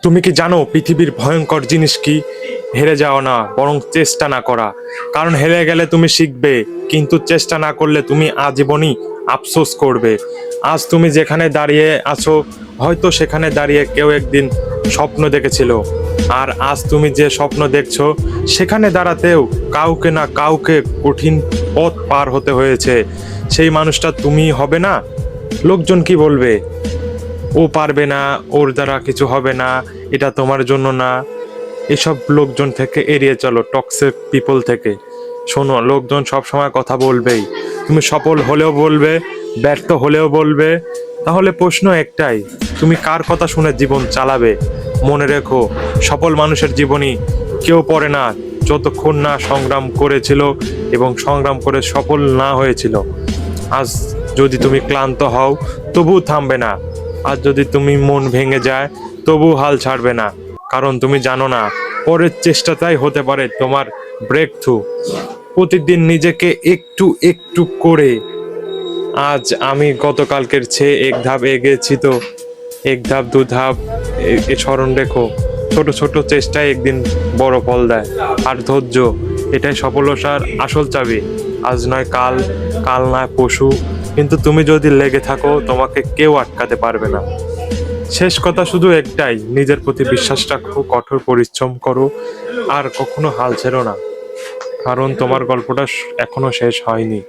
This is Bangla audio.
তুমি কি জানো পৃথিবীর ভয়ঙ্কর জিনিস কি? হেরে যাওয়া না, বরং চেষ্টা না করা। কারণ হেরে গেলে তুমি শিখবে, কিন্তু চেষ্টা না করলে তুমি আজীবনই আফসোস করবে। আজ তুমি যেখানে দাঁড়িয়ে আছো, হয়তো সেখানে দাঁড়িয়ে কেউ একদিন স্বপ্ন দেখেছিল। আর আজ তুমি যে স্বপ্ন দেখছো, সেখানে দাঁড়াতেও কাউকে না কাউকে কঠিন পথ পার হতে হয়েছে। সেই মানুষটা তুমি হবে না? লোকজন কি বলবে? ও পারবে না, ওর দ্বারা কিছু হবে না, এটা তোমার জন্য না। এসব লোকজন থেকে এড়িয়ে চলো, টক্সিক পিপল থেকে। শোনো, লোকজন সব সময় কথা বলবেই। তুমি সফল হলেও বলবে, ব্যর্থ হলেও বলবে। তাহলে প্রশ্ন একটাই, তুমি কার কথা শুনে জীবন চালাবে? মনে রেখো, সফল মানুষের জীবনী কেউ পড়ে না যতক্ষণ না সংগ্রাম করেছিল এবং সংগ্রাম করে সফল না হয়েছিল। আজ যদি তুমি ক্লান্ত হও, তবু থামবে না। আর যদি তুমি মন ভেঙে যায়, তবু হাল ছাড়বে না। কারণ তুমি জানো না, পরের চেষ্টাটাই হতে পারে তোমার ব্রেক থ্রু। প্রতিদিন নিজেকে একটু একটু করে, আজ আমি গতকালকের চেয়ে এক ধাপ এগিয়েছি তো, এক ধাপ দু ধাপ স্মরণ রেখো। ছোট ছোট চেষ্টায় একদিন বড় ফল দেয়। আর ধৈর্য, এটাই সফলতার আসল চাবি। আজ নয় কাল, কাল নয় পশু, কিন্তু তুমি যদি লেগে থাকো, তোমাকে কেউ আটকাতে পারবে না। শেষ কথা শুধু একটাই, নিজের প্রতি বিশ্বাস রাখো, কঠোর পরিশ্রম করো, আর কখনো হাল ছেড়ো না। কারণ তোমার গল্পটা এখনো শেষ হয়নি।